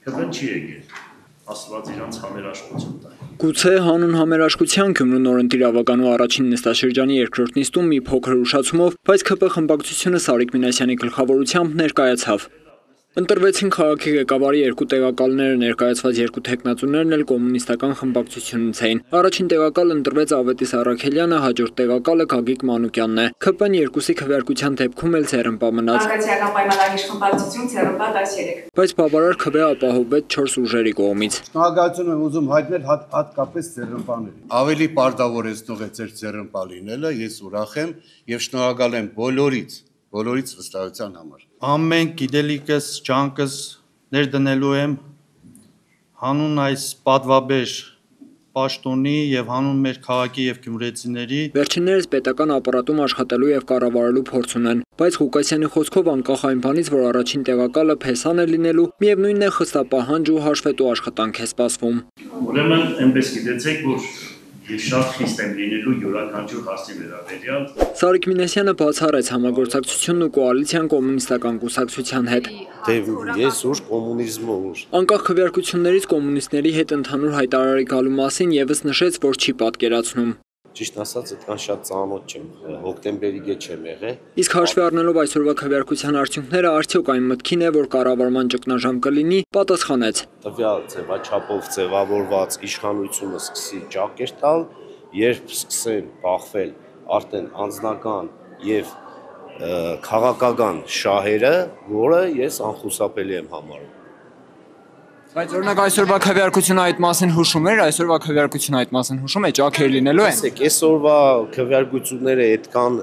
ԿՊ-ն չի եկել, Աստված իրանց համերաշխություն տա։ Գուցե հանուն համերաշխության Գյումրու նորընտիր ավականու առաջին նստաշրջանի երկրորդ նիստում մի փոքր ուշացումով, բայց ԿՊ խմբակցությունը Սարիկ Մինասյանի գլխավորությամբ ներկայացավ։ Ընտրվեցին քաղաքի ղեկավարի երկու տեղակալները, ներկայացված երկու թեկնածուներն էլ կոմունիստական խմբակցությունից էին։ Առաջին տեղակալը ընտրվեց Ավետիս Առաքելյանը, հաջորդ տեղակալը Գագիկ Մանուկյանն է։ ԿՊ-ն երկուսի քվեարկության դեպքում էլ ցերմպա մնաց։ Արգացիական պայմանագրի խմբակցություն ցերմպա 13։ Բայց բավարար քվե ապահովվեց 4 ուժերի կողմից։ Շնորհակալություն եմ ուզում հայտնել հատկապես ցերմպաներին։ Ավելի պարտավորեցնող է ձեր ցերմպա լինելը, ես ուրախ եմ եւ շնորհակալ եմ բոլորից վստահության համար։ Ամեն գիտելիքս, ջանքս ներդնելու եմ հանուն այս պատվաբեր պաշտոնի եւ հանուն մեր քաղաքի եւ գյումրեցիների։ Վերջիններս պետական ապարատում աշխատելու եւ կառավարելու փորձ ունեն, բայց Ղուկասյանի խոսքով անկախ այն բանից, որ առաջին տեղակալը փեսան է լինելու, միևնույնն է խստապահանջ ու հաշվետու աշխատանք է սպասվում։ Ուրեմն այնպես գիտեցեք, որ ես շատ խիստ եմ լինելու յուրաքանչյուր հարցի վերաբերյալ։ Սարիկ Մինասյանը բացառեց համագործակցությունն ու կոալիցիան կոմունիստական կուսակցության հետ։ Ես ուր կոմունիզմը ուր։ Անկախ քվեարկություններից կոմունիստների հետ ընդհանուր հայտարարի գալու մասին եւս նշեց, որ չի պատկերացնում։ Ճիշտ ասած, այդքան շատ ծանոթ չեմ, հոկտեմբերի գետ չեմ եղել։ Իսկ հաշվի առնելով այսօրվա քվեարկության արդյունքները, արդյոք այն մտքին է, որ կառավարման ճգնաժամ կլինի, պատասխանեց։ Տվյալ ձևաչափով ձևավորված իշխանությունը սկսի ճակեր տալ, երբ սկսեն բախվել արդեն անձնական եւ քաղաքական շահերը, որը ես անխուսափելի եմ համարում։ Բայց օրինակ այսօրվա քվեարկությունը այդ մասին հուշում էր, այսօրվա քվեարկությունը այդ մասին հուշում է, ճաքեր լինելու են։ Տեսեք, այսօրվա քվեարկությունները այդքան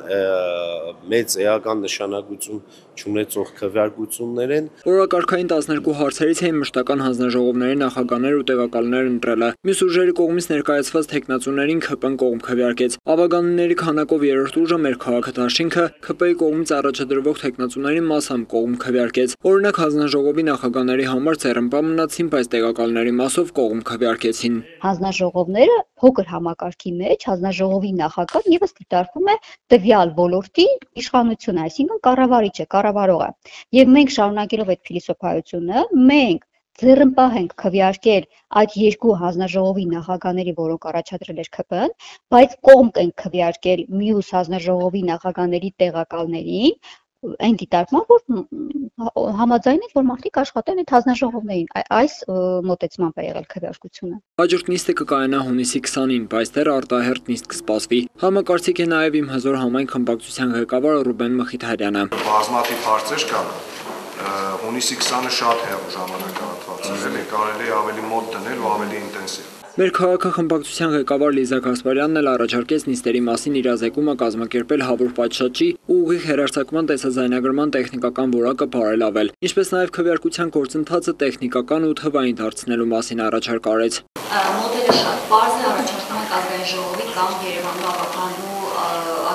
մեծ էական նշանակություն չունեցող քվեարկություններ են։ Օրակարգային 12 հարցերից էին մշտական հանձնաժողովների նախագահներ ու տեղակալներ ընտրելը։ Մյուս ուժերի կողմից ներկայացված թեկնածուներին ԿՊ-ն կողմ քվեարկեց։ Ավագանների քանակով երրորդ ուժը մեր քաղաքադաշինքը ԿՊ-ի կողմից առաջադրվող թեկնածուների մասամբ կողմ քվեարկեց։ Օրինակ հանձնաժողովի նախագահների համար ցերմպա մնացին, բայց տեղակալների մասով կողմ քվեարկեցին։ Հանձնաժողովները փոքր համակարգի մեջ հանձնաժողովի նախագահ եւս դիտարկվում է տվյալ ոլորտի իշխանությունը, այսինքն կառավարիչը, կառավարողը։ Եվ մենք շարունակելով այդ փիլիսոփայությունը, մենք ձեռնպահ ենք քվեարկել այդ երկու հանձնաժողովի նախագահների, որոնք առաջադրել էր ԿՊ-ն, բայց կողմ ենք քվեարկել մյուս հանձնաժողովի նախագահների տեղակալներին, այն դիտարկման, որ համաձայն է, որ մարդիկ աշխատեն այդ հանձնաժողովներին, այս մոտեցմամբ է եղել քվեարկությունը։ Հաջորդ նիստը կկայանա հունիսի 20-ին, բայց դեռ արտահերթ նիստ կսպասվի։ Համակարծիք է նաև իմ հզոր համայն խմբակցության ղեկավար Ռուբեն Մխիթարյանը։ Բազմաթիվ հարցեր կան, հունիսի 20-ը շատ հեռու ժամանակահատված է, էլի կարելի է ավելի մոտ դնել ու ավելի ինտենսիվ։ Մեր քաղաքախմբակցության ղեկավար Լիզա Գասպարյանն էլ առաջարկեց նիստերի մասին իրազեկումը կազմակերպել հավուր պատշաճի ու ուղիղ հեռարձակման տեսաձայնագրման տեխնիկական որակը բարելավել, ինչպես նաև քվեարկության գործընթացը տեխնիկական ու թվային դարձնելու մասին առաջարկ արեց։ Մոդելը շատ պարզ է, առաջարկում ենք ազգային ժողովի կամ Երևանի ավականու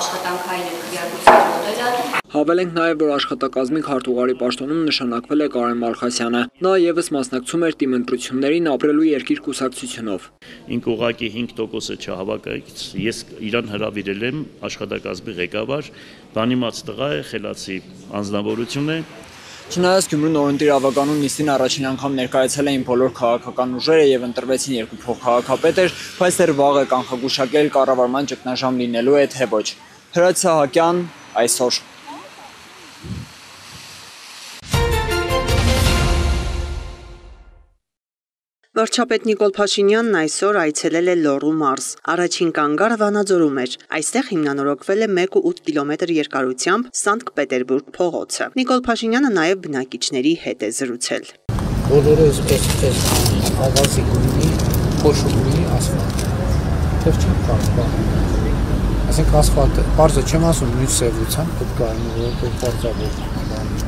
աշխատանքային քվեարկության մոդելը։ Հավելենք նաև, որ աշխատակազմի քարտուղարի պաշտոնում նշանակվել է Կարեն Մալխասյանը։ Նա եւս մասնակցում էր թիմ ընտրություններին ապրելու երկիր կուսակցությունով։ Ինք ուղղակի 5%-ը չհավաքից, ես իրան հրավիրել եմ աշխատակազմի ղեկավար, բանիմաց տղա է, խելացի անձնավորություն է։ Չնայած Գյումրու նորընտիր ավականու նիստին առաջին անգամ ներկայացել էին բոլոր քաղաքական ուժերը եւ ընտրվեցին երկու փոխքաղաքապետեր, բայց դեռ վաղ է կանխագուշակել կառավարման ճգնաժամ լինելու է թե ոչ։ Հրաց Սահակյան, այսօր։ Վարչապետ Նիկոլ Փաշինյանն այսօր այցելել է Լոռու մարզ։ Առաջին կանգառը Վանաձորում էր։ Այստեղ հիմնանորոգվել է 1.8 կիլոմետր երկարությամբ Սանկտ Պետերբուրգ փողոցը։ Նիկոլ Փաշինյանը նաև բնակիչների հետ է զրուցել։ Բոլորը այսպես ավազի ունի, փոշու ունի ասֆալտ։ Դեռ չեմ կարող։ Այսինքն ասֆալտը, բարձր չեմ ասում նույն սևությամբ պետք է այն որ բարձրացնել,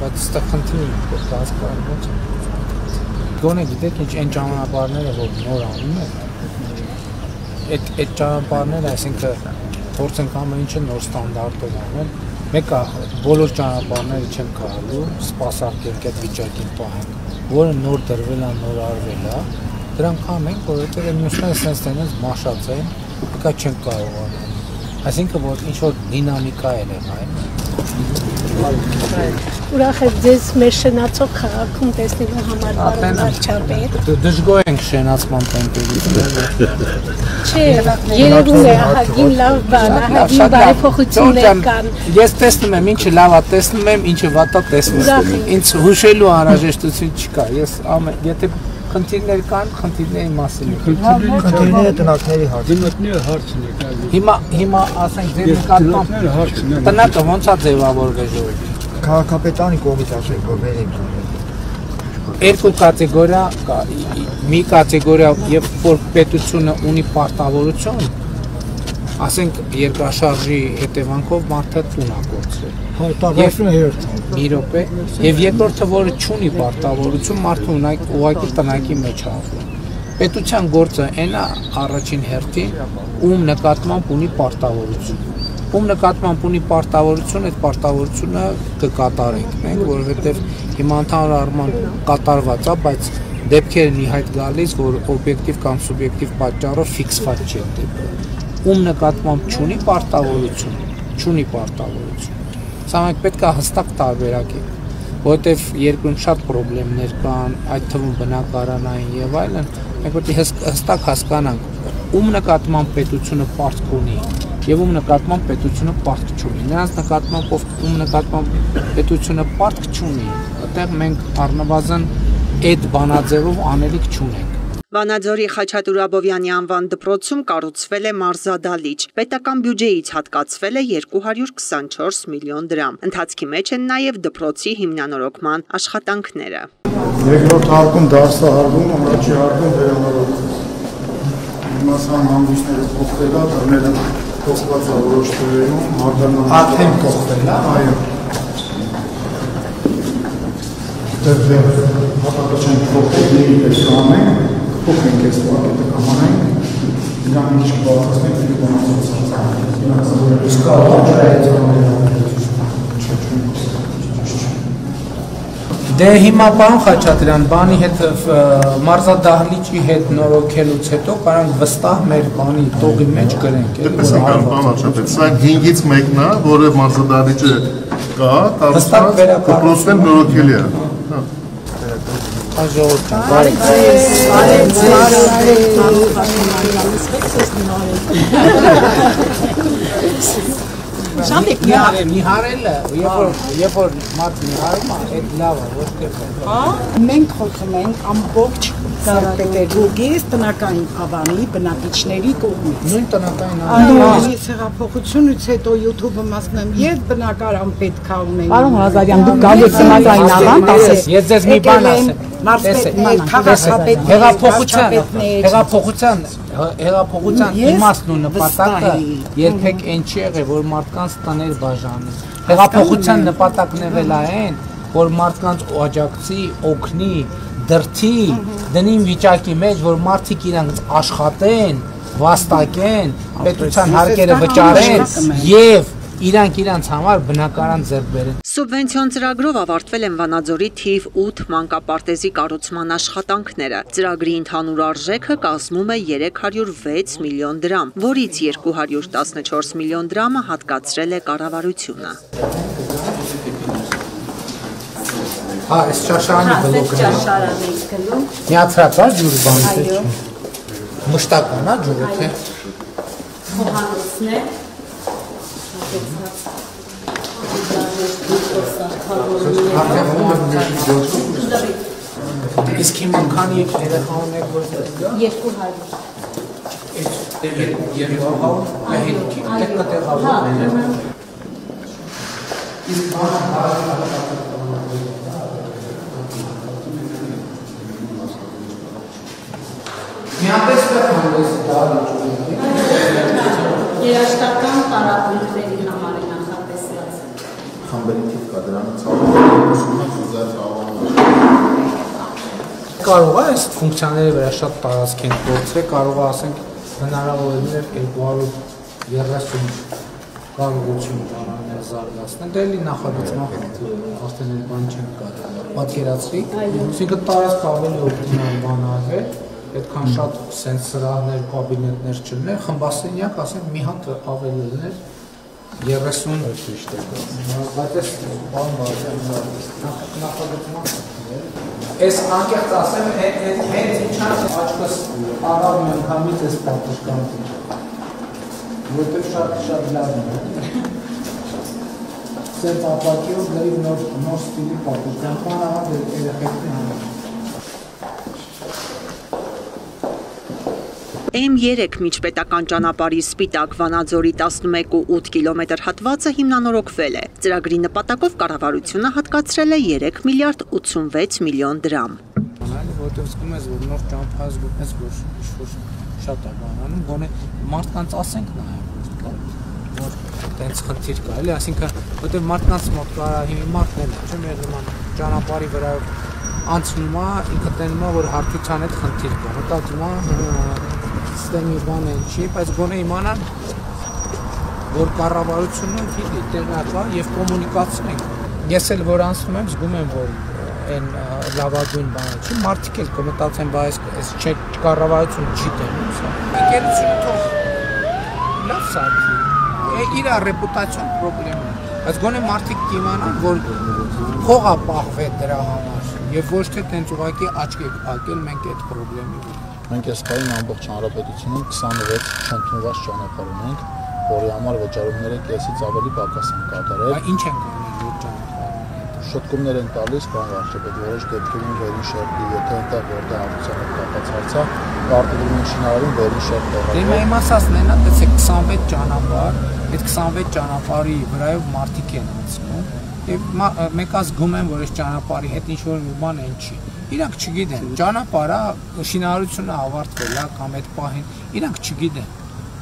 բայց այստեղ խնդիրը հասկանալի ոչ է։ Գոնե գիտեք ինչ այն ճանապարհները որ նոր անում են այդ ճանապարհները այսինքն փորձենք ամեն ինչը նոր ստանդարտով անել մեկը բոլոր ճանապարհները չեն կարելու սպասարկենք այդ վիճակին պահենք որը նոր դրվել է նոր արվել է դրանք անենք որովհետեւ մյուսները sense տենես մաշած են դա չեն կարող անել այսինքն որ ինչ որ դինամիկա է այն Ուրախ եմ ձեզ մեր շնացող քաղաքում տեսնելու համար պարոն վարչապետ։ Դժգոհ ենք շենացման տեմպերից։ Չէ, երևում է ահագին լավ բան, ահագին բարեփոխություններ կան։ Ես տեսնում եմ ինչը լավ է տեսնում եմ, ինչը վատ է տեսնում եմ։ Ինձ հուշելու անհրաժեշտություն չկա։ Ես եթե խնդիրներ կան, խնդիրների մասին։ Խնդիրները տնակների հարցն է։ Հիմա ասենք ձեր նկատմամբ տնակը ոնց է ձևավորվել ժողովուրդ։ Քաղաքապետարանի կողմից ասենք որ վերենք։ Երկու կատեգորիա կա, մի կատեգորիա, երբ որ պետությունը ունի պարտավորություն, ասենք երկրաշարժի հետևանքով մարդը տուն է կորցրել։ Մի րոպե, եւ երկրորդը, որը չունի պարտավորություն, մարդը ուղղակի տնակի մեջ է ապրում։ Պետության գործը այն է առաջին հերթին, ում նկատմամբ ունի պարտավորություն։ Ում նկատմամբ ունի պարտավորություն, այդ պարտավորությունը կկատարենք մենք, որովհետև հիմա ընդհանուր առմամբ կատարված է, բայց դեպքերն ի հայտ գալիս, որ օբյեկտիվ կամ սուբյեկտիվ պատճառով ֆիքսված չի դեպքը։ Ում նկատմամբ չունի պարտավորություն։ Սա մենք պետք է հստակ տարբերակենք, որովհետև երկրում շատ խնդիրներ կան, այդ թվում բնակարանային եւ այլն, մենք պետք է հստակ հասկանանք, ում նկատմամբ պետությունը պարտք ունի եւ ում նկատմամբ պետությունը պարտք չունի։ Նրանց նկատմամբ ում նկատմամբ պետությունը պարտք չունի, այդտեղ մենք առնվազն այդ բանաձևով անելիք չունենք։ Վանաձորի Խաչատուր Աբովյանի անվան դպրոցում կառուցվել է մարզադահլիճ։ Պետական բյուջեից հատկացվել է 224 միլիոն դրամ։ Ընթացքի մեջ են նաև դպրոցի հիմնանորոգման աշխատանքները։ Երկրորդ հարկում դասահարվում, առաջի հարկում վերանորոգվում։ Իմասան հանգույցները փոխվել է, դռները փոխված է որոշ տեղերում, մարտական արդեն փոխվել է, այո։ Դեռ հատկացան փոխելների պես կանենք, փոխենք այս պակետը կամանենք, նրանք ինչ կբաղացնենք, ինչ Դե հիմա պարոն Խաչատրյան, բանի հետ մարզադահլիճի հետ նորոգելուց հետո կարանք վստահ մեր բանի տողի մեջ գրենք։ Դեպս եկան պարոն Խաչատրյան, սա 5-ից 1-ն է, որը մարզադահլիճը կա, դպրոցն էլ նորոգելի է։ Նիհարելը, երբ որ մարդ նիհարում է, այդ լավ է, ոչ թե Մենք խոսում ենք ամբողջ Պետերբուրգից տնական ավանի բնակիչների կողմից։ Նույն տնական ավանի։ Ես հեղափոխությունից հետո YouTube-ը ասում եմ, ես բնակարան պետք է ունեմ։ Պարոն Ղազարյան, դուք գալիս տնական ավան, ես ձեզ մի բան ասեմ։ Հեղափոխության իմաստն ու նպատակը երբեք այն չի եղել, որ մարդկանց տներ բաժանի։ Հեղափոխության նպատակն եղել է այն, որ մարդկանց աջակցի, օգնի, դրթի, դնի վիճակի մեջ, որ մարդիկ իրանք աշխատեն, վաստակեն, պետության հարկերը վճարեն եւ իրանք համար բնակարան ձեռք բերեն։ Սուբվենցիոն ծրագրով ավարտվել են Վանաձորի թիվ 8 մանկապարտեզի կառուցման աշխատանքները։ Ծրագրի ընդհանուր արժեքը կազմում է 306 միլիոն դրամ, որից 214 միլիոն դրամը հատկացրել է կառավարությունը։ Հա, այս ճաշարանի բլոկը։ Միացրած ջուրը բանը։ Մշտական է ջուրը, թե։ Խոհանոցն է։ Իսկ հիմա քանի երեխա ունեք, որ 200 երեխա հետքի տեկնա տեղավորվում են։ Միապես հանդես երաշտական տարապույթների համար է նախատեսված։ Խամբերի թիվ կա դրանը ցավալը։ Կարող է այս ֆունկցիաների վրա շատ տարածք են գործել, կարող է ասենք հնարավորություններ 230 կարողություն զարգացնել, դե էլի նախագծման արդեն էլ բան չեն կարող պատկերացրի, այսինքն տարածք ավելի օպտիմալ բան արվել, այդքան շատ սենց սրահներ, կաբինետներ չլներ, խմբասենյակ ասենք մի հատ ավելի լիներ, 30 բայց ես բան նախագծման Ես անկեղծ ասեմ, հենց ինչան աչքս առավ միանգամից ես պատշգամբին, որտեղ շատ լավ է։ Սենց ապակիով լրիվ նոր ստիլի պատշգամբան աղա երեխեքն համար։ M3 միջպետական ճանապարհի Սպիտակ Վանաձորի 11.8 կիլոմետր հատվածը հիմնանորոգվել է։ Ծրագրի նպատակով կառավարությունը հատկացրել է 3 միլիարդ 86 միլիոն դրամ։ Որտեղ զգում ես, որ նոր ճամփա զգում ես, որ շատ է բանանում, գոնե մարդկանց ասենք նաև, որ տենց խնդիր կա, էլի, այսինքն, որտեղ մարդկանց մոտ կարա հիմի մարդն է, չէ՞ մեր նման ճանապարհի վրա անցնում է, ինքը տենում է, որ հարթության հետ խնդիր կա, մտածում է Ստեմի բան են չի, բայց գոնե իմանան, որ կառավարությունը գիտի տեղակա և կոմունիկացն ենք։ Ես էլ որ անցնում եմ, զգում եմ, որ այն լավագույն բանը չի, մարդիկ էլ կմտածեն, բայց այս կառավարությունը չի տենում սա։ Ընկերությունը թող լավ սարքի, իր ռեպուտացիոն պրոբլեմ է, բայց գոնե մարդիկ կիմանան, որ փողա պահվե դրա համար և ոչ թե տենց ուղղակի աչք եք ակել մենք այդ պրոբլեմի վրա։ Մենք այս պահին ամբողջ հանրապետությունում 26 չընդունված ճանապարհ ունենք, որի համար վճարումները կեսից ավելի պակաս են կատարել։ Ինչ են կանել այդ ճանապարհը։ Շտկումներ են տալիս, բան վարչապետ, որոշ դեպքերում վերին շերտի, եթե այնտեղ որտեղ արդյունքը կապած հարցա, արտադրում են շինարարում վերին շերտ տեղադրել։ Դե իմ ասածն է, նա տեսեք 26 ճանապարհ, այդ 26 ճանապարհի վրայով մարդիկ են անցնում, եւ մեկ ազգում են, որ այս ճանապարհի հետ ինչ որ մի բան են չի։ Իրանք չգիտեն, ճանապարհը շինարարությունը ավարտվել է կամ այդ պահին, իրանք չգիտեն։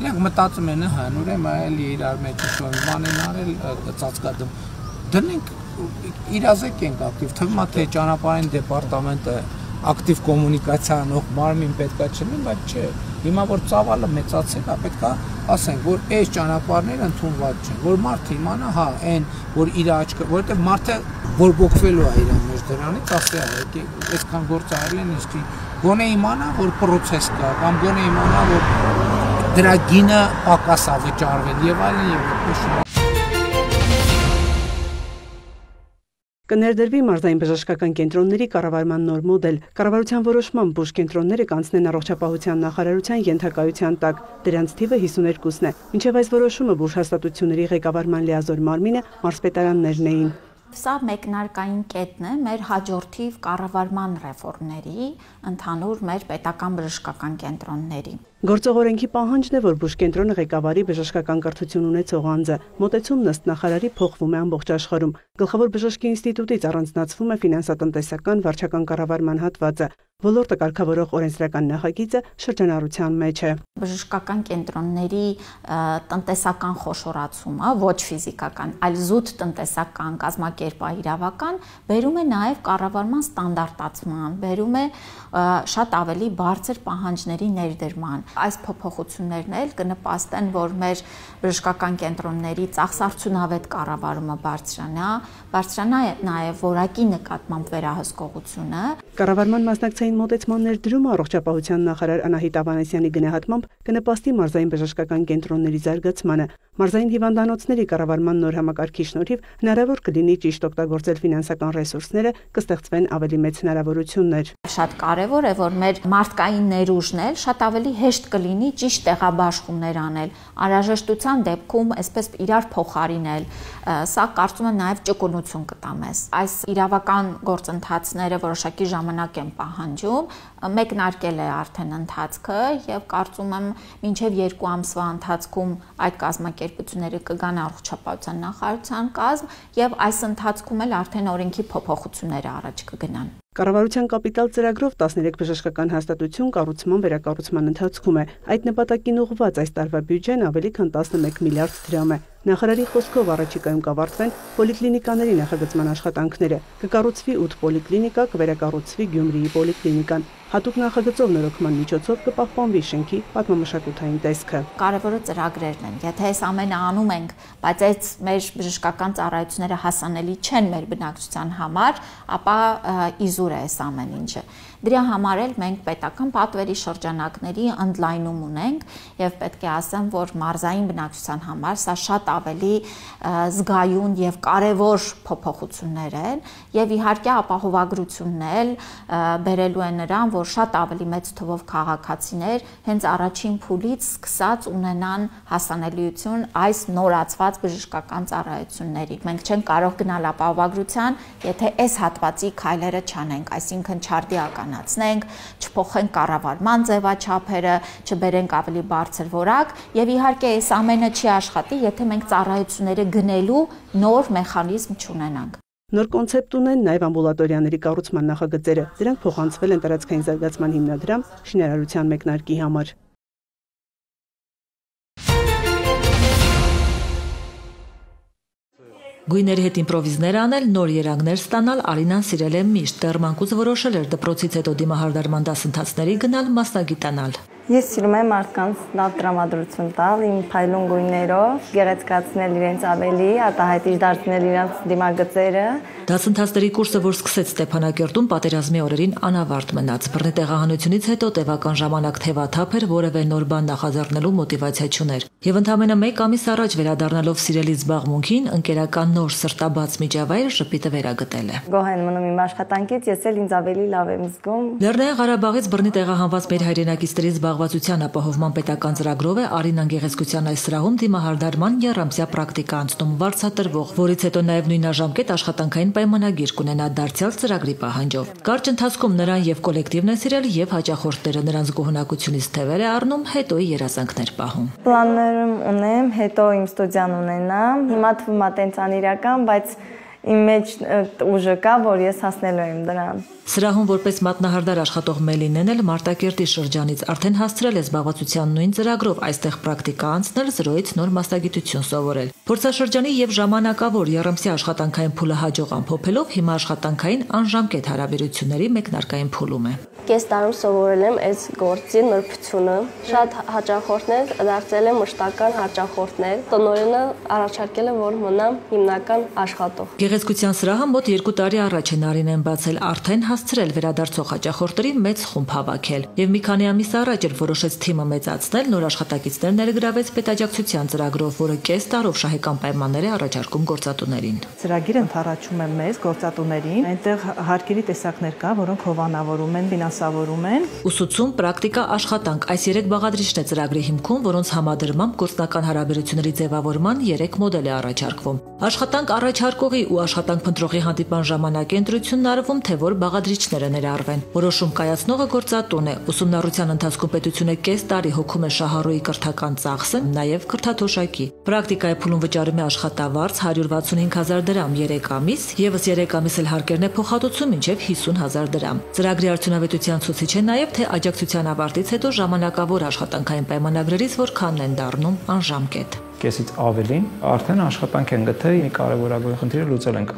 Իրանք մտածում են, հա, ուրեմն այլ իրար մեջ ինչ-որ բան են արել, ծածկադում։ Դնենք իրազեկենք ակտիվ, թվում է թե ճանապարհային դեպարտամենտը ակտիվ կոմունիկացիա անող մարմին պետքա չլինի, բայց չէ։ Հիմա որ ծավալը մեծացել է, պետքա ասենք, որ այս ճանապարհները ընդունված չեն, որ մարդը իմանա, հա, այն, որ իր աչքը, որովհետև մարդը բորբոքվելու է իր մեջ դրանից, ասի է, այսքան գործ արել են իսկի, գոնե իմանա, որ պրոցես կա, կամ գոնե իմանա, որ դրա գինը պակաս է վճարվել եւ այլն եւ այլն։ Կներդրվի մարզային բժշկական կենտրոնների կառավարման նոր մոդել։ Կառավարության որոշմամբ բուժ կենտրոնները կանցնեն առողջապահության նախարարության ենթակայության տակ, դրանց թիվը 52-ն է։ Մինչև այս որոշումը բուժ հաստատությունների ղեկավարման լիազոր մարմինը մարզպետարաններն էին։ Սա մեկնարկային կետն է մեր հաջորդիվ կառավարման ռեֆորմների, ընդհանուր մեր պետական բժշկական կենտրոնների։ Գործող օրենքի պահանջն է, որ բուժ կենտրոնը ղեկավարի բժշկական կրթություն ունեցող անձը։ Մոտեցումն ըստ նախարարի փոխվում է ամբողջ աշխարհում։ Գլխավոր բժշկի ինստիտուտից առանձնացվում է ֆինանսատնտեսական վարչական կառավարման հատվածը։ Ոլորտը կարգավորող օրենսդրական նախագիծը շրջանառության մեջ է։ Բժշկական կենտրոնների տնտեսական խոշորացումը, ոչ ֆիզիկական, այլ զուտ տնտեսական, կազմակերպահիրավական, բերում է նաև կառավարման ստանդարտացման, բերում է շատ ավելի բարձր պահանջների ներդրման։ Այս փոփոխություններն էլ կնպաստեն, որ մեր բժշկական կենտրոնների ծախսարդյունավետ կառավարումը բարձրանա նաև որակի նկատմամբ վերահսկողությունը։ Կառավարման մասնակցային մոտեցման ներդրումը առողջապահության նախարար Անահիտ Ավանեսյանի գնահատմամբ կնպաստի մարզային բժշկական կենտրոնների զարգացմանը։ Մարզային հիվանդանոցների կառավարման նոր համակարգի շնորհիվ հնարավոր կլինի ճիշտ օգտագործել ֆինանսական ռեսուրսները, կստեղծվեն ավելի մեծ հնարավորություններ։ Շատ կարևոր է, որ մեր մարդկային ներուժն էլ շատ ավելի հեշտ կլինի ճիշտ տեղաբաշխումներ անել, անհրաժեշտության դեպքում այսպես իրար փոխարինել։ Սա կարծում եմ նաև ճկունություն կտա մեզ։ Այս իրավական գործընթացները որոշակի ժամանակ են պահանջում, մեկնարկել է արդեն ընթացքը եւ կարծում եմ մինչեւ 2 ամսվա ընթացքում այդ կազմակերպությունները կգան առողջապահության նախարարության կազմ եւ այս ընթացքում էլ արդեն օրենքի փոփոխությունները առաջ կգնան։ Կառավարության կապիտալ ծրագրով 13 բժշկական հաստատություն կառուցման վերակառուցման ընթացքում է։ Այդ նպատակին ուղղված այս տարվա բյուջեն ավելի քան 11 միլիարդ դրամ է։ Նախարարի խոսքով առաջիկայում կավարտվեն պոլիկլինիկաների նախագծման աշխատանքները։ Կկառուցվի 8 պոլիկլինիկա, կվերակառուցվի Գյումրիի պոլիկլինիկան։ Հատուկ նախագծով նորոգման միջոցով կպահպանվի շենքի պատմամշակութային տեսքը։ Կարևորը ծրագրերն են։ Եթե այս ամենը անում ենք, բայց այդ մեր բժշկական ծառայությունները հասանելի չեն մեր բնակչության համար, ապա իզուր է այս ամեն ինչը։ Դրա համար էլ մենք պետական պատվերի շրջանակների ընդլայնում ունենք եւ պետք է ասեմ, որ մարզային բնակչության համար սա շատ ավելի զգայուն եւ կարեւոր փոփոխություններ են եւ իհարկե ապահովագրությունն էլ բերելու է նրան, որ շատ ավելի մեծ թվով քաղաքացիներ հենց առաջին փուլից սկսած ունենան հասանելիություն այս նորացված բժշկական ծառայությունների։ Մենք չենք կարող գնալ ապահովագրության, եթե այս հատվածի քայլերը չանենք, այսինքն չարդիականացնենք, չփոխենք կառավարման ձևաչափերը, չբերենք ավելի բարձր որակ եւ իհարկե այս ամենը չի աշխատի, եթե մենք ծառայությունները գնելու նոր մեխանիզմ չունենանք։ Նոր կոնցեպտ ունեն նաև ամբուլատորիաների կառուցման նախագծերը։ Դրանք փոխանցվել են տարածքային զարգացման հիմնադրամ շինարարության մեկնարկի համար։ Գույների հետ իմպրովիզներ անել, նոր երանգներ ստանալ Արինան սիրել է միշտ։ Դեռ մանկուց որոշել էր դպրոցից հետո դիմահարդարման դասընթացների գնալ, մասնագիտանալ։ Ես սիրում եմ մարդկանց լավ տրամադրություն տալ, իմ փայլուն գույներով, գեղեցկացնել իրենց ավելի, արտահայտիչ դարձնել իրենց դիմագծերը։ Դասընթացների կուրսը, որ սկսեց Ստեփանակերտում, պատերազմի օրերին անավարտ մնաց։ Բռնի տեղահանությունից հետո տևական ժամանակ թևաթափ էր, որևէ նոր բան նախաձեռնելու մոտիվացիա չուներ։ Եվ ընդամենը 1 ամիս առաջ վերադառնալով սիրելի զբաղմունքին, ընկերական նոր սրտաբաց միջավայր շփիտը վերագտել է։ Գոհ եմ մնում իմ աշխատանքից, ես էլ ինձ ավելի լավ եմ զգում։ Լեռնային Ղարաբաղից բռնի տեղահանված մեր հայրենակիցների զբաղվածության ապահովման պետական ծրագրով է Արինան գեղեցկության այս սրահում դիմահարդարման եռամսյա պրակտիկա անցնում վարձատրվող, որից հետո նաև նույնաժամկետ աշխատանքային պայմանագիր կունենա դարձյալ ծրագրի պահանջով։ Կարճ ընթացքում նրան եւ կոլեկտիվն է սիրել եւ հաճախորդները նրանց գոհունակությունից թևեր է առնում, հետո երազանքներ պահում։ Պլաններում ունեմ, հետո իմ ստուդիան ունենամ, հիմա թվում է տենց անիրական, բայց իմ մեջ ուժը կա, որ ես հասնելու եմ դրան։ Սրահում որպես մատնահարդար աշխատող Մելինեն էլ Մարտակերտի շրջանից արդեն հասցրել է զբաղվածության նույն ծրագրով այստեղ պրակտիկա անցնել, 0-ից նոր մասնագիտություն սովորել։ Փորձաշրջանի եւ ժամանակավոր եռամսյա աշխատանքային փուլը հաջող ամփոփելով հիմա աշխատանքային անժամկետ հարաբերությունների մեկնարկային փուլում է։ Կես տարում սովորել եմ այս գործի նրբությունը։ Շատ հաճախորդներ դարձել են մշտական հաճախորդներ։ Տնօրենը առաջարկել է, որ մնամ հիմնական աշխատող։ Գեղեցկության սրահը մոտ 2 տարի առաջ է Նարինեն բացել, արդեն հասցրել վերադարձող հաճախորդների մեծ խումբ հավաքել եւ մի քանի ամիս առաջ էլ որոշեց թիմը մեծացնել, նոր աշխատակիցներ ներգրավեց պետաջակցության ծրագրով, որը կես տարով շահեկան պայմաններ է առաջարկում գործատուներին։ Ծրագիրը ընդառաջում է մեզ գործատուներին, այնտեղ հարկերի տեսակներ կա, որոնք հովանավորում են, ֆինանսավորում են։ Ուսուցում, պրակտիկա, աշխատանք այս 3 բաղադրիչն է ծրագրի հիմքում, որոնց համադրմամբ գործնական հարաբերությունների ձևավորման 3 մոդել է առաջարկվում։ Աշխատանք առաջարկողի ու աշխատանք փնտրողի հանդիպման ժամանակ ընտրությունն արվում, թե որ բաղադրիչները ներառվեն։ Որոշում կայացնողը գործատուն է։ Ուսումնառության ընթացքում պետությունը կես տարի հոգում է շահառուի կրթական ծախսը, նաև կրթաթոշակի։ Պրակտիկայի փուլում վճարում է աշխատավարձ 165,000 դրամ 3 ամիս, եւս 3 ամիս էլ հարկերն է փոխհատուցում մինչեւ 50,000 դրամ։ Ծրագրի արդյունավետության ցուցիչ է նաև, թե աջակցության ավարտից հետո ժամանակավոր աշխատանքային պայմանագրերից որքանն են դառնում անժամկետ։ Կեսից ավելին արդեն աշխատանք են գտել, մի կարևորագույն խնդիրը լուծել ենք,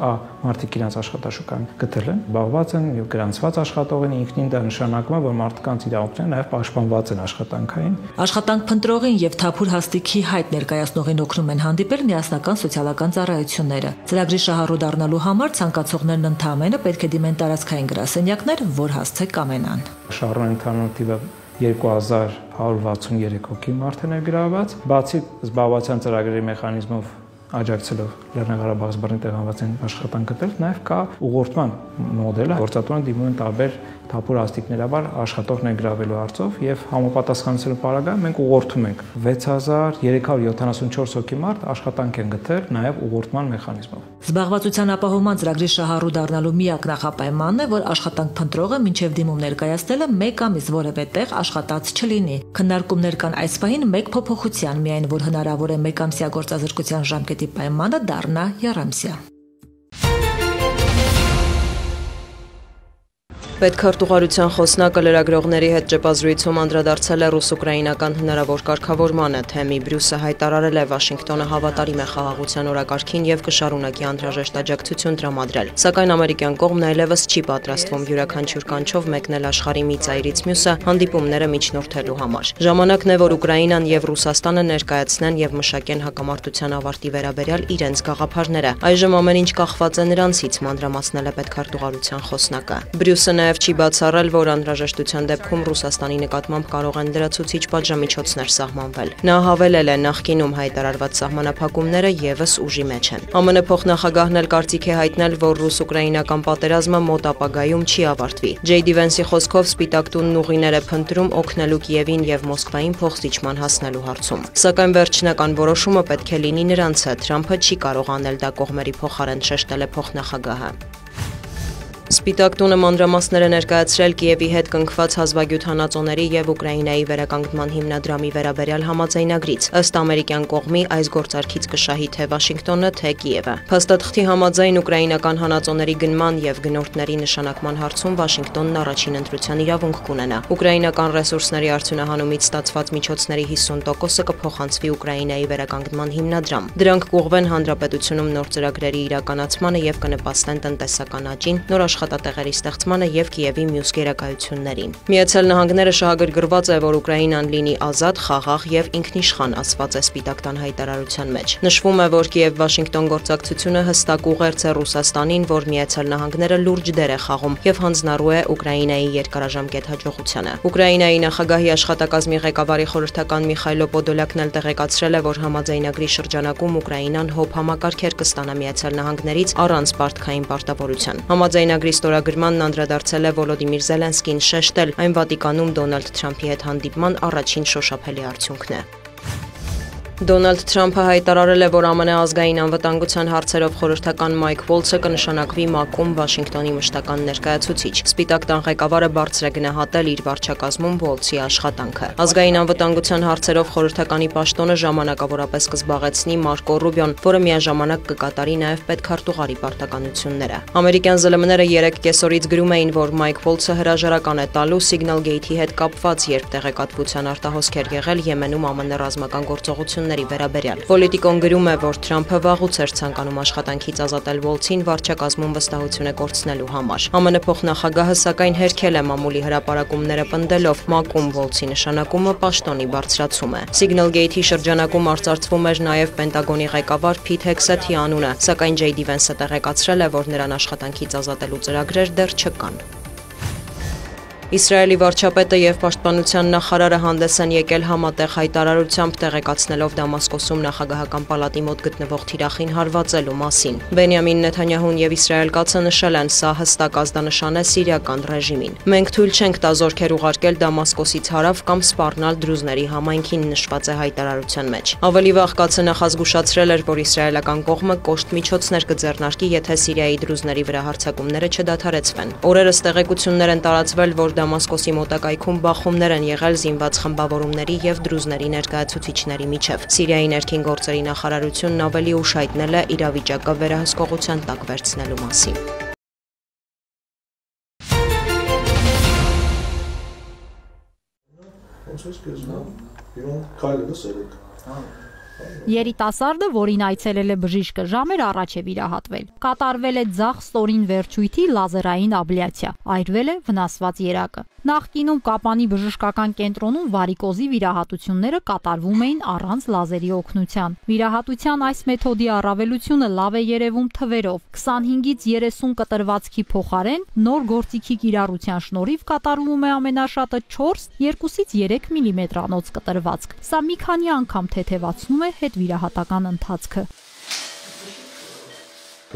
մարդիկ իրենց աշխատաշուկան գտել են, զբաղված են եւ գրանցված աշխատող են, ինքնին դա նշանակում է, որ մարդկանց իրավունքները նաեւ պաշտպանված են աշխատանքային։ Աշխատանք փնտրողին եւ թափուր հաստիքի հայտ ներկայացնողին օգնում են հանդիպել միասնական սոցիալական ծառայությունները։ Ծրագրի շահառու դառնալու համար ցանկացողներն ընդհանրապես պետք է դիմեն տարածքային գրասենյակներ, որ հասցե կամենան։ Շահառու ընդհանուր թիվը 2163 հոգի մարդ է ներգրավված, բացի զբաղվածության ծրագրերի մեխանիզմով աջակցելով Լեռնային Ղարաբաղից բռնի տեղահանվածին աշխատանք գտել, նաև կա ուղղորդման մոդելը, գործատուները դիմում են տարբեր թափուր հաստիկներաբար աշխատող ներգրավելու հարցով եւ համապատասխանեցնելու պարագայում մենք ուղղորդում ենք 6374 հոգի մարդ աշխատանք են գտել նաև ուղղորդման մեխանիզմով։ Զբաղվածության ապահովման ծրագրի շահառու դառնալու միակ նախապայմանն է, որ աշխատանք փնտրողը մինչև դիմում ներկայացնելը 1 ամիս որևէ տեղ աշխատած չլինի։ Քննարկումներ կան այս պահին մեկ փոփոխության, միայն որ հնարավոր է 1 ամսյա գործազրկության ժամկետի պայմանը դառնա եռամսյա։ Պետքարտուղարության խոսնակը լրագրողների հետ ճեպազրույցում անդրադարձել է ռուս-ուկրաինական հնարավոր կարգավորմանը, թեմի Բրյուսը հայտարարել է Վաշինգտոնը հավատարիմ է խաղաղության օրակարգին եւ կշարունակի անհրաժեշտ աջակցություն տրամադրել։ Սակայն ամերիկյան կողմն այլևս չի պատրաստվում յուրաքանչյուր կանչով մեկնել աշխարհի մի ծայրից մյուսը հանդիպումները միջնորդելու համար։ Ժամանակն է, որ Ուկրաինան եւ Ռուսաստանը ներկայացնեն եւ մշակեն հակամարտության ավարտի վերաբերյալ իրենց գաղափարները։ Այժմ ամեն ինչ կախված է նրանցից, մանրամասնել է պետքարտուղարության խոսնակը։ Բրյուսը Նաև չի բացառել, որ անհրաժեշտության դեպքում Ռուսաստանի նկատմամբ կարող են լրացուցիչ պատժամիջոցներ սահմանվել։ Նա հավելել է, նախկինում հայտարարված սահմանափակումները ևս ուժի մեջ են։ ԱՄՆ փոխնախագահն էլ կարծիք է հայտնել, որ ռուս-ուկրաինական պատերազմը մոտ ապագայում չի ավարտվի։ J.D. Vance-ի խոսքով Սպիտակ տունն ուղիներ է փնտրում օգնելու Կիևին եւ Մոսկվային փոխզիջման հասնելու հարցում։ Սակայն վերջնական որոշումը պետք է լինի նրանց, Թրամփը չի կարող անել դա կողմերի փոխարեն, շեշտել է փոխնախագահը։ Սպիտակ տունը մանրամասներ է ներկայացրել Կիևի հետ կնքված հազվագյուտ հանածոների եւ Ուկրաինայի վերականգնման հիմնադրամի վերաբերյալ համաձայնագրից։ Ըստ ամերիկյան կողմի այս գործարքից կշահի թե Վաշինգտոնը, թե Կիևը։ Փաստաթղթի համաձայն ուկրաինական հանածոների գնման եւ գնորդների նշանակման հարցում Վաշինգտոնն առաջին ընտրության իրավունք կունենա։ Ուկրաինական ռեսուրսների արդյունահանումից ստացված միջոցների 50%-ը կփոխանցվի Ուկրաինայի վերականգնման հիմնադրամ։ Դրանք կուղղվեն հանրապետությունում նոր ծրագրերի իրականացմանը եւ կնպաստեն տնտեսական աճին, նոր աշխատատեղերի ստեղծմանը եւ Կիևի մյուս գերակայություններին։ Միացյալ Նահանգները շահագրգռված է, որ Ուկրաինան լինի ազատ, խաղաղ եւ ինքնիշխան, ասված է Սպիտակ տան հայտարարության մեջ։ Նշվում է, որ Կիև-Վաշինգտոն գործակցությունը հստակ ուղերձ է Ռուսաստանին, որ Միացյալ Նահանգները լուրջ դեր է խաղում եւ հանձնառու է Ուկրաինայի երկարաժամկետ հաջողությանը։ Ուկրաինայի նախագահի աշխատակազմի ղեկավարի խորհրդական Միխայլո Պոդոլյակն էլ տեղեկացրել է, որ համաձայնագրի շրջանակում Ուկրաինան հոբ համակարգեր կստանա Միացյալ Նահանգներից առանց պարտքային պարտավորության։ Համաձայնագրի ստորագրմանն անդրադարձել է Վոլոդիմիր Զելենսկին, շեշտել այն Վատիկանում Դոնալդ Թրամփի հետ հանդիպման առաջին շոշափելի արդյունքն է։ Դոնալդ Թրամփը հայտարարել է, որ ԱՄՆ ազգային անվտանգության հարցերով խորհրդական Մայք Վոլցը կնշանակվի ՄԱԿ-ում Վաշինգտոնի մշտական ներկայացուցիչ։ Սպիտակ տան ղեկավարը բարձր է գնահատել իր վարչակազմում Վոլցի աշխատանքը։ Ազգային անվտանգության հարցերով խորհրդականի պաշտոնը ժամանակավորապես կզբաղեցնի Մարկո Ռուբիոն, որը միաժամանակ կկատարի նաև պետքարտուղարի պարտականությունները։ Ամերիկյան ԶԼՄ-ները 3 կեսօրից գրում էին, որ Մայք Վոլցը հրաժարական է տալու Signal Gate-ի հետ կապված, երբ տեղեկատվության արտահոսք էր եղել Եմենում ԱՄՆ ռազմական գործողությունների վերաբերյալ։ Պոլիտիկոն գրում է, որ Թրամփը վաղուց էր ցանկանում աշխատանքից ազատել Վոլցին վարչակազմում վստահություն է կորցնելու համար։ ԱՄՆ փոխնախագահը սակայն հերքել է մամուլի հրապարակումները պնդելով ՄԱԿ-ում Վոլցի նշանակումը պաշտոնի բարձրացում է։ Signal Gate-ի շրջանակում արծարծվում էր նաև Պենտագոնի ղեկավար Փիթ Հեքսեթի անունը, սակայն J.D. Vance-ը տեղեկացրել է, որ նրան աշխատանքից ազատելու ծրագրեր դեռ չկան։ Իսրայելի վարչապետը եւ պաշտպանության նախարարը հանդես են եկել համատեղ հայտարարությամբ տեղեկացնելով Դամասկոսում նախագահական պալատի մոտ գտնվող թիրախին հարվածելու մասին։ Բենյամին Նեթանյահուն եւ Իսրայել Կացը նշել են, սա հստակ ազդանշան է սիրիական ռեժիմին։ Մենք թույլ չենք տա զորքեր ուղարկել Դամասկոսից հարավ կամ սպառնալ դրուզների համայնքին, նշված է հայտարարության մեջ։ Ավելի վաղ Կացը նախազգուշացրել էր, որ իսրայելական կողմը կոշտ միջոցներ կձեռնարկի, եթե Սիրիայի դրուզների վրա հարձակումները չդադարեցվեն։ Օրերս տեղեկություններ են տարածվել, որ Դամասկոսի մոտակայքում բախումներ են եղել զինված խմբավորումների եւ դրուզների ներկայացուցիչների միջև։ Սիրիայի ներքին գործերի նախարարությունն ավելի ուշ հայտնել է իրավիճակը վերահսկողության տակ վերցնելու մասին։ Երիտասարդը, որին այցելել է բժիշկը, ժամեր առաջ է վիրահատվել։ Կատարվել է ձախ ստորին վերջույթի լազերային աբլյացիա, այրվել է վնասված երակը։ Նախկինում Կապանի բժշկական կենտրոնում վարիկոզի վիրահատությունները կատարվում էին առանց լազերի օգնության։ Վիրահատության այս մեթոդի առավելությունը լավ է երևում թվերով։ 25-ից 30 կտրվածքի փոխարեն նոր գործիքի կիրառության շնորհիվ կատարվում է ամենաշատը 4, 2-ից 3 մմ-անոց կտրվածք։ Սա մի քանի անգամ թեթևացնում է հետվիրահատական ընթացքը։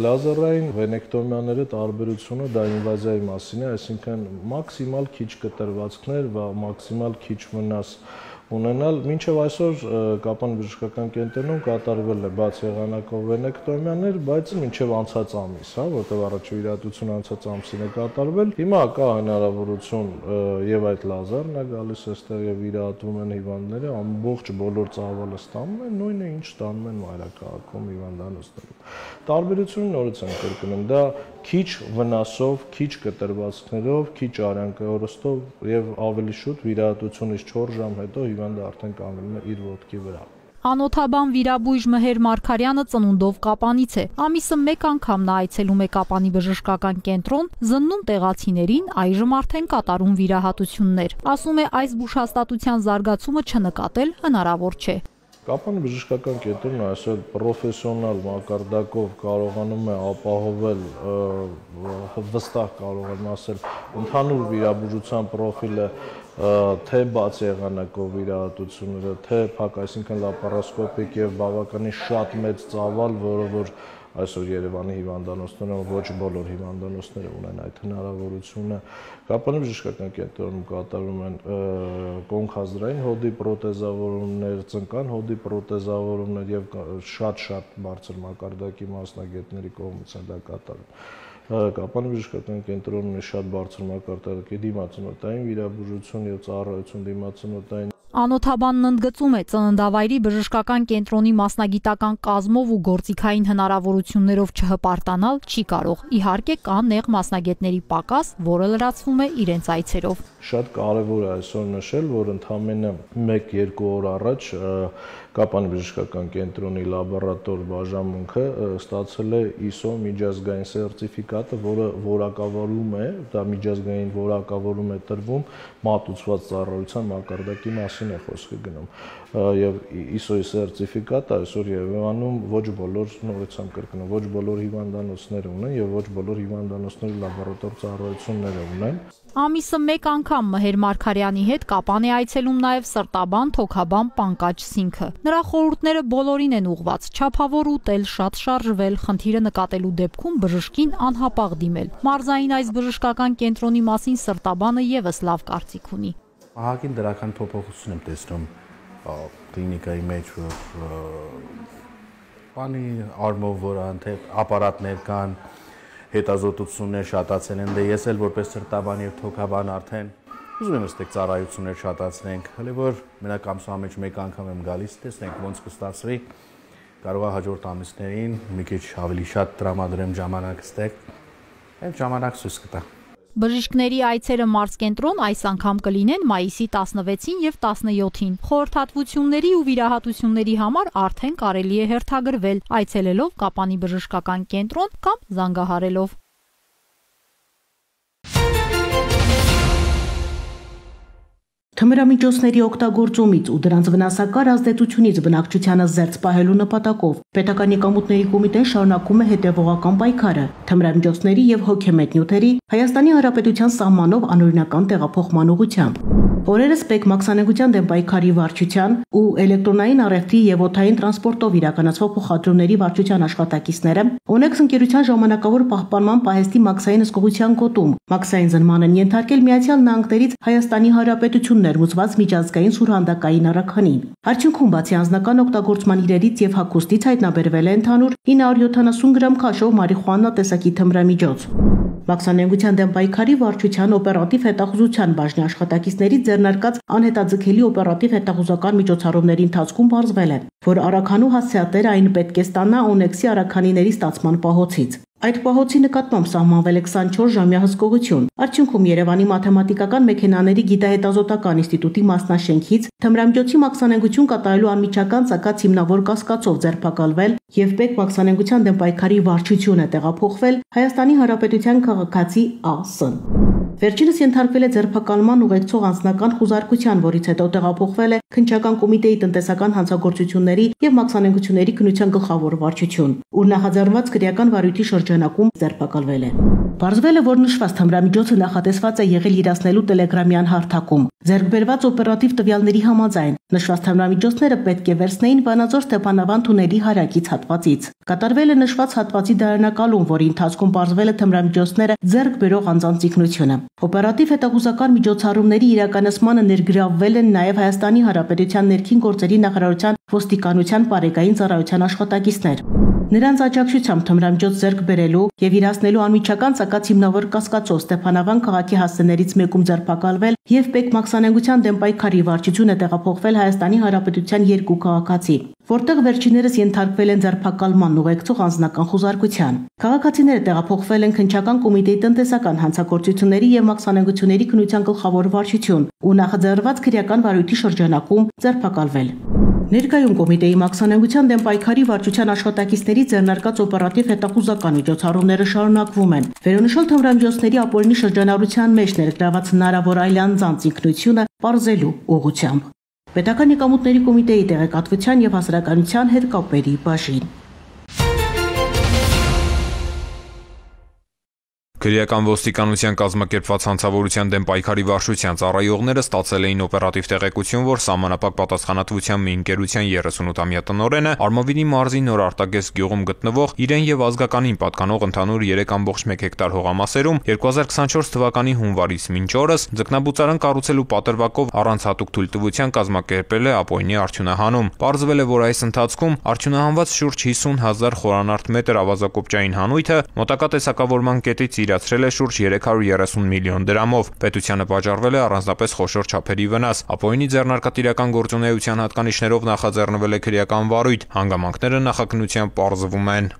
Լազերային վենեկտոմիաների տարբերությունը դա ինվազիայի մասին է, այսինքն մաքսիմալ քիչ կտրվածքներ và մաքսիմալ քիչ վնաս ունենալ։ Մինչև այսօր Կապան բժշկական կենտրոնում կատարվել է բաց եղանակով վենեկտոմիաներ, բայց մինչև անցած ամիս, որտեղ առաջ վիրահատությունը անցած ամսին է կատարվել։ Հիմա կա հնարավորություն եւ այդ լազերն է գալիս այստեղ եւ վիրահատում են հիվանդները, ամբողջ բոլոր ծավալը ստանում են, նույնը ինչ ստանում են մայրաքաղաքում հիվանդանոցներում։ Տարբերությունը նորից եմ կրկնում, դա քիչ վնասով, քիչ կտրվածքներով, քիչ արյանկորստով եւ ավելի շուտ վիրահատությունից 4 ժամ հետո հիվանդը արդեն կանգնում է իր ոտքի վրա։ Անոթաբան վիրաբույժ Մհեր Մարգարյանը ծնունդով Կապանից է։ Ամիսը մեկ անգամ նա այցելում է Կապանի բժշկական կենտրոն, զննում տեղացիներին, այժմ արդեն կատարում վիրահատություններ։ Ասում է, այս բուժհաստատության զարգացումը չնկատել հնարավոր չէ։ Կապանի բժշկական կենտրոնը այսօր պրոֆեսիոնալ մակարդակով կարողանում է ապահովել վստահ կարողանում ասել ընդհանուր վիրաբուժության պրոֆիլը թե բաց եղանակով վիրահատությունները, թե փակ, այսինքն լապարասկոպիկ եւ բավականին շատ մեծ ծավալ, որը որ այսօր Երևանի հիվանդանոցները ոչ բոլոր հիվանդանոցները ունեն այդ հնարավորությունը։ Կապանի բժշկական կենտրոնում կատարում են կոնքազդրային հոդի պրոթեզավորումներ, ծնկան հոդի պրոթեզավորումներ եւ շատ բարձր մակարդակի մասնագետների կողմից են դա կատարվում։ Կապանի բժշկական կենտրոնն շատ բարձր մակարդակի դիմացնոտային վիրաբուժություն եւ ծառայություն դիմացնոտային Անոթաբանն ընդգծում է ծննդավայրի բժշկական կենտրոնի մասնագիտական կազմով ու գործիքային հնարավորություններով չհպարտանալ չի կարող։ Իհարկե կա նեղ մասնագետների պակաս, որը լրացվում է իրենց այցերով։ Շատ կարևոր է այսօր նշել, որ ընդամենը 1-2 օր առաջ Կապանի բժշկական կենտրոնի լաբորատոր բաժանմունքը ստացել է ISO միջազգային սերտիֆիկատը, որը որակավորում է, դա միջազգային որակավորում է տրվում մատուցված ծառայության մակարդակի մասին է խոսքը գնում։ Եվ ISO-ի սերտիֆիկատը այսօր Երևանում ոչ բոլոր նորից կրկնում, ոչ բոլոր հիվանդանոցները ունեն եւ ոչ բոլոր հիվանդանոցները լաբորատոր ծառայություններ ունեն։ Ամիսը մեկ անգամ Մհեր Մարգարյանի հետ Կապան է այցելում նաև սրտաբան, թոքաբան Պանկաջ Սինգը։ Նրա խորհուրդները բոլորին են ուղված՝ չափավոր ուտել, շատ շարժվել, խնդիրը նկատելու դեպքում բժշկին անհապաղ դիմել։ Մարզային այս բժշկական կենտրոնի մասին սրտաբանը եւս լավ կարծիք ունի։ Ահագին դրական փոփոխություն եմ տեսնում կլինիկայի մեջ, բանի արմով, որ անթեփ ապարատներ կան, հետազոտություններ շատացել են, դե ես էլ որպես սրտաբան եւ թոքաբան արդեն ուզում եմ այստեղ ծառայություններ շատացնենք, հələ որ մենակ ամսվա մեջ մեկ անգամ եմ գալիս, տեսնենք ոնց կստացվի, կարող է հաջորդ ամիսներին մի քիչ ավելի շատ տրամադրեմ ժամանակ այստեղ, այդ ժամանակ ցույց կտա։ Բժիշկների այցերը մարզկենտրոն այս անգամ կլինեն մայիսի 16-ին եւ 17-ին։ Խորհրդատվությունների ու վիրահատությունների համար արդեն կարելի է հերթագրվել, այցելելով Կապանի բժշկական կենտրոն կամ զանգահարելով։ Թմրամիջոցների օգտագործումից ու դրանց վնասակար ազդեցությունից բնակչությանը զերծ պահելու նպատակով Պետական եկամուտների կոմիտեն շարունակում է հետևողական պայքարը թմրամիջոցների եւ հոգեմետ նյութերի Հայաստանի Հանրապետության սահմանով անօրինական տեղափոխման ուղղությամբ։ Օրերս ՊԵԿ մաքսանենգության դեմ պայքարի վարչության ու էլեկտրոնային առևտրի եւ օդային տրանսպորտով իրականացվող փոխադրումների վարչության աշխատակիցները Օնեքս ընկերության ժամանակավոր պահպանման պահեստի մաքսային հսկողության գոտում մաքսային զնման են ենթարկել Միացյալ Նահանգներից Հայաստանի Հանրապետություն ներմուծված միջազգային սուրհանդակային առաքանին։ Արդյունքում բացի անձնական օգտագործման իրերից եւ հագուստից հայտնաբերվել է ընդհանուր 970 գրամ քաշով մարիխուանա տեսակի թմրամիջոց։ Մաքսանենգության դեմ պայքարի վարչության օպերատիվ հետախուզության բաժնի աշխատակիցների ձեռնարկած անհետաձգելի օպերատիվ հետախուզական միջոցառումների ընթացքում պարզվել է, որ առաքանու հասցեատերը այն պետք է ստանա Օնեքսի առաքանիների ստացման պահոցից։ Այդ պահոցի նկատմամբ սահմանվել է 24 ժամյա հսկողություն։ Արդյունքում Երևանի մաթեմատիկական մեքենաների գիտահետազոտական ինստիտուտի մասնաշենքից թմրամիջոցի մաքսանենգություն կատարելու անմիջական ցակած հիմնավոր կասկածով ձերբակալվել եւ ՊԵԿ մաքսանենգության դեմ պայքարի վարչություն է տեղափոխվել Հայաստանի Հանրապետության քաղաքացի Ա.Ս. Վերջինս ենթարկվել է ձերբակալման ուղեկցող անձնական խուզարկության, որից հետո տեղափոխվել է Քննչական կոմիտեի տնտեսական հանցագործությունների եւ մաքսանենգությունների քննության գլխավոր վարչություն, ուր նախաձեռնված քրեական վարույթի շրջանակում ձերբակալվել է։ Պարզվել է, որ նշված թմրամիջոցը նախատեսված է եղել իրացնելու տելեգրամյան հարթակում։ Ձեռքբերված օպերատիվ տվյալների համաձայն նշված թմրամիջոցները պետք է վերցնեին Վանաձոր Ստեփանավան թունելի հարակից հատվածից։ Կատարվել է նշված հատվածի դարանակալում, որի ընթացքում պարզվել է թմրամիջոցները ձեռք բերող անձանց ինքնությունը։ Օպերատիվ հետախուզական միջոցառումների իրականացմանը ներգրավվել են նաև Հայաստանի Հանրապետության ներքին գործերի նախարարության ոստիկանության բարեկային ծառայության աշխատակիցներ։ Նրանց աջակցությամբ թմրամիջոց ձեռք բերելու եւ իրացնելու անմիջական ցակած հիմնավոր կասկածով Ստեփանավան քաղաքի հասցեներից մեկում ձերբակալվել եւ ՊԵԿ մաքսանենգության դեմ պայքարի վարչություն է տեղափոխվել Հայաստանի Հանրապետության 2 քաղաքացի, որտեղ վերջիններս ենթարկվել են ձերբակալման ուղեկցող անձնական խուզարկության։ Քաղաքացիները տեղափոխվել են Քննչական կոմիտեի տնտեսական հանցագործությունների եւ մաքսանենգությունների քննության գլխավոր վարչություն ու նախաձեռնված քրեական վարույթի շրջանակում ձերբակալվել։ Ներկայում կոմիտեի մաքսանենգության դեմ պայքարի վարչության աշխատակիցների ձեռնարկած օպերատիվ հետախուզական միջոցառումները շարունակվում են։ Վերոնշյալ թմրամիջոցների ապօրինի շրջանառության մեջ ներգրաված հնարավոր այլ անձանց ինքնությունը պարզելու ուղղությամբ։ Պետական եկամուտների կոմիտեի տեղեկատվության եւ հասարակայնության հետ կապերի բաժին։ Քրեական ոստիկանության կազմակերպված հանցավորության դեմ պայքարի վարչության ծառայողները ստացել էին օպերատիվ տեղեկություն, որ սահմանապակ պատասխանատվության մի ընկերության 38-ամյա տնօրենը Արմավիրի մարզի Նոր Արտագես գյուղում գտնվող իրեն եւ ազգականին պատկանող ընդհանուր 3.1 հեկտար հողամասերում 2024 թվականի հունվարից մինչ օրս ձկնաբուծարան կառուցելու պատրվակով առանց հատուկ թույլտվության կազմակերպել է ապօրինի արդյունահանում։ Պարզվել է, որ այս ընթացքում արդյունահանված շուրջ 50,000 խորանարդ մետր ավազակոպճային հանույթը մոտակա տեսակավորման կետից իրացրել է շուրջ 330 միլիոն դրամով։ Պետությանը պատճառվել է առանձնապես խոշոր չափերի վնաս։ Ապօրինի ձեռնարկատիրական գործունեության հատկանիշներով նախաձեռնվել է քրեական վարույթ։ Հանգամանքները նախաքննությամբ պարզվում են։